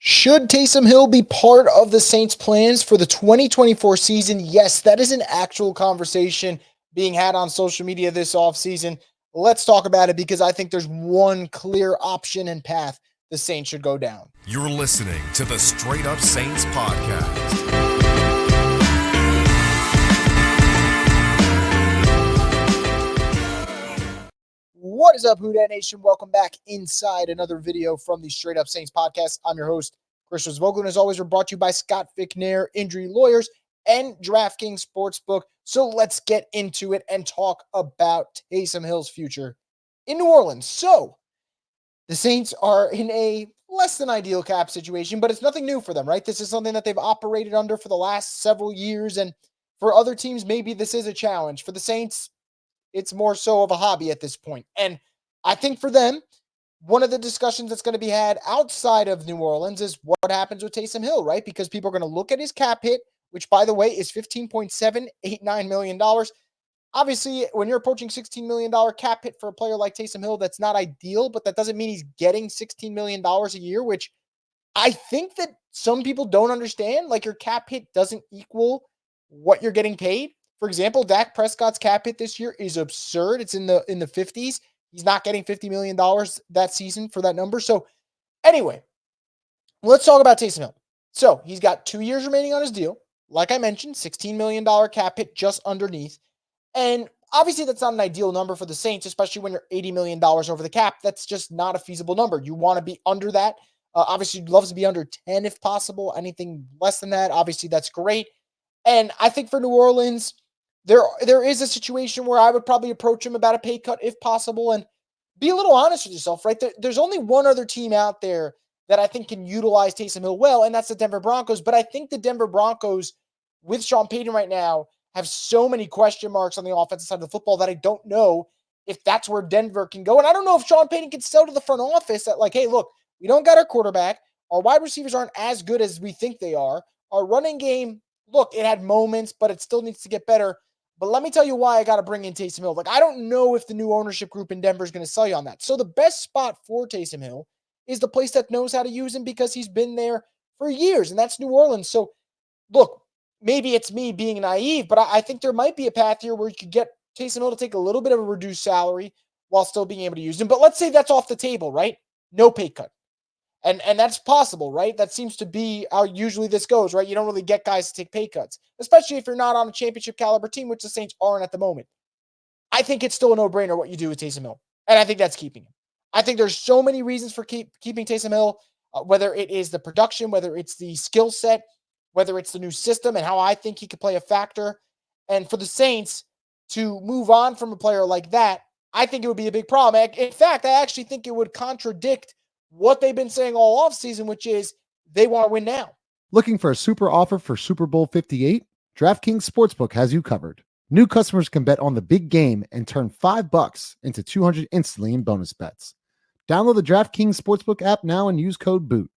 Should Taysom Hill be part of the Saints' plans for the 2024 season? Yes, that is an actual conversation being had on social media this offseason. Let's talk about it because I think there's one clear option and path the Saints should go down. You're listening to the Straight Up Saints podcast. What is up, Houdat Nation? Welcome back inside another video from the Straight Up Saints podcast. I'm your host, Christian Vogel, and as always, we're brought to you by Scott Ficknair, Injury Lawyers, and DraftKings Sportsbook. So let's get into it and talk about Taysom Hill's future in New Orleans. So the Saints are in a less than ideal cap situation, but it's nothing new for them, right? This is something that they've operated under for the last several years, and for other teams, maybe this is a challenge. For the Saints, it's more so of a hobby at this point. And I think for them, one of the discussions that's going to be had outside of New Orleans is what happens with Taysom Hill, right? Because people are going to look at his cap hit, which, by the way, is $15.789 million. Obviously, when you're approaching $16 million cap hit for a player like Taysom Hill, that's not ideal, but that doesn't mean he's getting $16 million a year, which I think that some people don't understand. Like, your cap hit doesn't equal what you're getting paid. For example, Dak Prescott's cap hit this year is absurd. It's in the 50s. He's not getting $50 million that season for that number. So anyway, let's talk about Taysom Hill. So he's got 2 years remaining on his deal. Like I mentioned, $16 million cap hit just underneath. And obviously that's not an ideal number for the Saints, especially when you're $80 million over the cap. That's just not a feasible number. You want to be under that. Obviously, you'd love to be under 10 if possible. Anything less than that, obviously that's great. And I think for New Orleans, there is a situation where I would probably approach him about a pay cut if possible, and be a little honest with yourself, right? There's only one other team out there that I think can utilize Taysom Hill well, and that's the Denver Broncos. But I think the Denver Broncos, with Sean Payton right now, have so many question marks on the offensive side of the football that I don't know if that's where Denver can go. And I don't know if Sean Payton can sell to the front office that, like, hey, look, we don't got our quarterback. Our wide receivers aren't as good as we think they are. Our running game, look, it had moments, but it still needs to get better. But let me tell you why I got to bring in Taysom Hill. Like, I don't know if the new ownership group in Denver is going to sell you on that. So the best spot for Taysom Hill is the place that knows how to use him because he's been there for years, and that's New Orleans. So, look, maybe it's me being naive, but I think there might be a path here where you could get Taysom Hill to take a little bit of a reduced salary while still being able to use him. But let's say that's off the table, right? No pay cut. And that's possible, right? That seems to be how usually this goes, right? You don't really get guys to take pay cuts, especially if you're not on a championship caliber team, which the Saints aren't at the moment. I think it's still a no-brainer what you do with Taysom Hill, and I think that's keeping him. I think there's so many reasons for keeping Taysom Hill, whether it is the production, whether it's the skill set, whether it's the new system, and how I think he could play a factor. And for the Saints to move on from a player like that, I think it would be a big problem. In fact, I actually think it would contradict what they've been saying all offseason, which is they want to win now. Looking for a super offer for Super Bowl 58? DraftKings Sportsbook has you covered. New customers can bet on the big game and turn $5 into $200 instantly in bonus bets. Download the DraftKings Sportsbook app now and use code BOOT.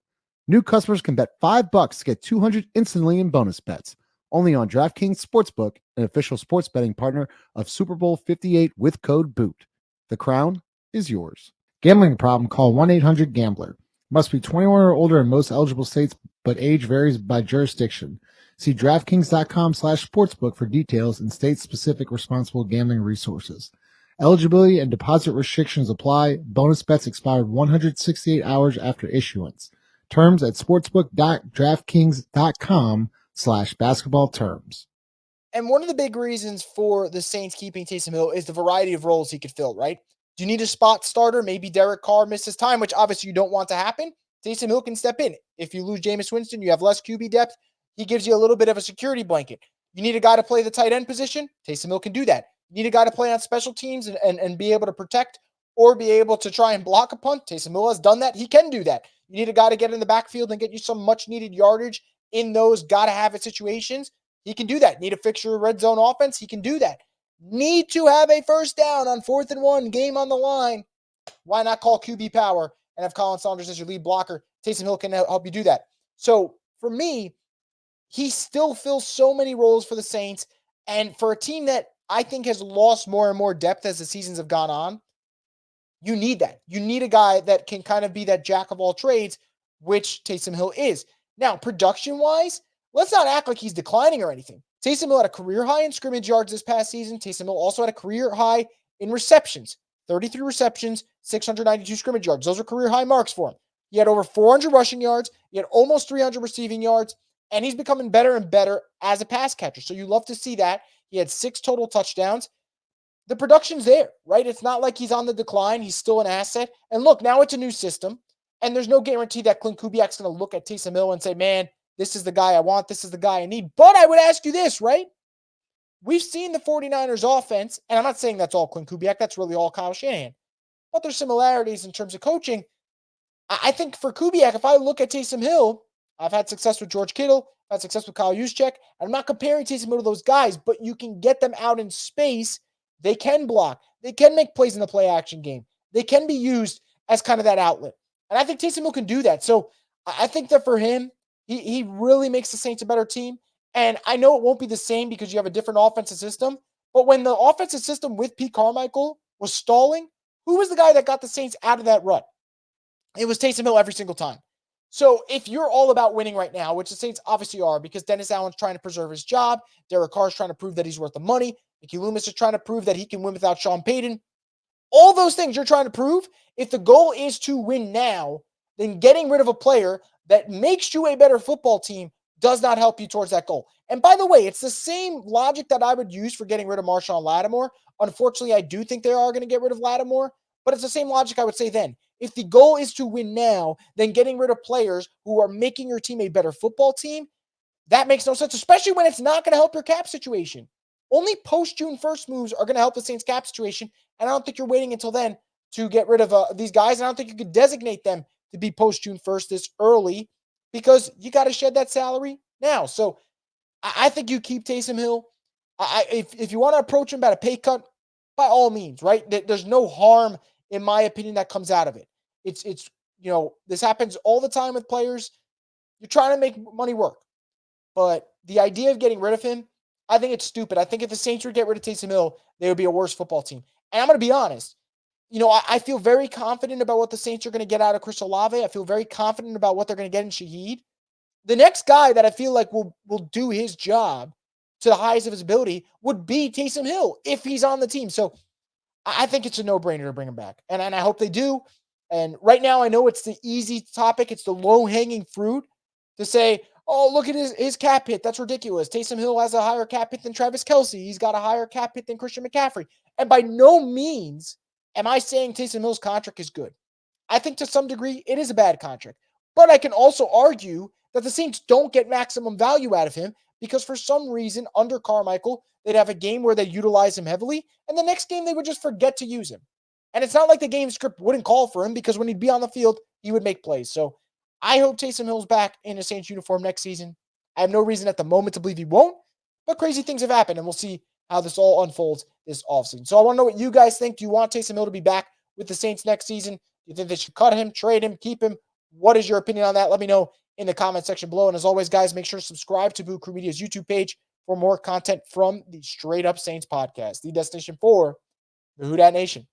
New customers can bet $5 to get $200 instantly in bonus bets. Only on DraftKings Sportsbook, an official sports betting partner of Super Bowl 58 with code BOOT. The crown is yours. Gambling problem? Call 1-800-GAMBLER. Must be 21 or older in most eligible states, but age varies by jurisdiction. See DraftKings.com/sportsbook for details and state-specific responsible gambling resources. Eligibility and deposit restrictions apply. Bonus bets expired 168 hours after issuance. Terms at sportsbook.draftkings.com/basketball terms. And one of the big reasons for the Saints keeping Taysom Hill is the variety of roles he could fill, right? Do you need a spot starter? Maybe Derek Carr misses time, which obviously you don't want to happen. Taysom Hill can step in. If you lose Jameis Winston, you have less QB depth. He gives you a little bit of a security blanket. You need a guy to play the tight end position? Taysom Hill can do that. You need a guy to play on special teams and be able to protect or be able to try and block a punt? Taysom Hill has done that. He can do that. You need a guy to get in the backfield and get you some much-needed yardage in those gotta-have-it situations? He can do that. Need a fixture red zone offense? He can do that. Need to have a first down on 4th and 1, game on the line. Why not call QB power and have Colin Saunders as your lead blocker? Taysom Hill can help you do that. So for me, he still fills so many roles for the Saints. And for a team that I think has lost more and more depth as the seasons have gone on, you need that. You need a guy that can kind of be that jack of all trades which Taysom Hill is. Now, production-wise, let's not act like he's declining or anything. Taysom Hill had a career high in scrimmage yards this past season. Taysom Hill also had a career high in receptions. 33 receptions, 692 scrimmage yards. Those are career high marks for him. He had over 400 rushing yards. He had almost 300 receiving yards. And he's becoming better and better as a pass catcher. So you love to see that. He had 6 total touchdowns. The production's there, right? It's not like he's on the decline. He's still an asset. And look, now it's a new system. And there's no guarantee that Clint Kubiak's going to look at Taysom Hill and say, man, this is the guy I want. This is the guy I need. But I would ask you this, right? We've seen the 49ers offense, and I'm not saying that's all Clint Kubiak. That's really all Kyle Shanahan. But there's similarities in terms of coaching. I think for Kubiak, if I look at Taysom Hill, I've had success with George Kittle. I've had success with Kyle Juszczyk. I'm not comparing Taysom Hill to those guys, but you can get them out in space. They can block. They can make plays in the play action game. They can be used as kind of that outlet. And I think Taysom Hill can do that. So I think that for him, he really makes the Saints a better team. And I know it won't be the same because you have a different offensive system. But when the offensive system with Pete Carmichael was stalling, who was the guy that got the Saints out of that rut? It was Taysom Hill every single time. So if you're all about winning right now, which the Saints obviously are, because Dennis Allen's trying to preserve his job, Derek Carr's trying to prove that he's worth the money, Mickey Loomis is trying to prove that he can win without Sean Payton, all those things you're trying to prove, if the goal is to win now, then getting rid of a player that makes you a better football team does not help you towards that goal. And by the way, it's the same logic that I would use for getting rid of Marshawn Lattimore. Unfortunately, I do think they are going to get rid of Lattimore, but it's the same logic I would say then. If the goal is to win now, then getting rid of players who are making your team a better football team, that makes no sense, especially when it's not going to help your cap situation. Only post-June 1st moves are going to help the Saints cap situation, and I don't think you're waiting until then to get rid of these guys, and I don't think you could designate them to be post-June 1st this early because you got to shed that salary now. So I think you keep Taysom Hill. If you want to approach him about a pay cut, by all means, right? There's no harm, in my opinion, that comes out of it. It's this happens all the time with players. You're trying to make money work. But the idea of getting rid of him, I think it's stupid. I think if the Saints would get rid of Taysom Hill, they would be a worse football team. And I'm going to be honest. I feel very confident about what the Saints are going to get out of Chris Olave. I feel very confident about what they're going to get in Shaheed. The next guy that I feel like will do his job to the highest of his ability would be Taysom Hill if he's on the team. So I think it's a no-brainer to bring him back. And I hope they do. And right now I know it's the easy topic. It's the low-hanging fruit to say, oh, look at his cap hit. That's ridiculous. Taysom Hill has a higher cap hit than Travis Kelce. He's got a higher cap hit than Christian McCaffrey. And by no means am I saying Taysom Hill's contract is good. I think to some degree it is a bad contract. But I can also argue that the Saints don't get maximum value out of him because for some reason under Carmichael, they'd have a game where they utilize him heavily, and the next game they would just forget to use him. And it's not like the game script wouldn't call for him because when he'd be on the field, he would make plays. So I hope Taysom Hill's back in a Saints uniform next season. I have no reason at the moment to believe he won't, but crazy things have happened, and we'll see how this all unfolds this offseason. So I want to know what you guys think. Do you want Taysom Hill to be back with the Saints next season? Do you think they should cut him, trade him, keep him? What is your opinion on that? Let me know in the comment section below. And as always, guys, make sure to subscribe to Boo Crew Media's YouTube page for more content from the Straight Up Saints podcast, the destination for the Who Dat Nation.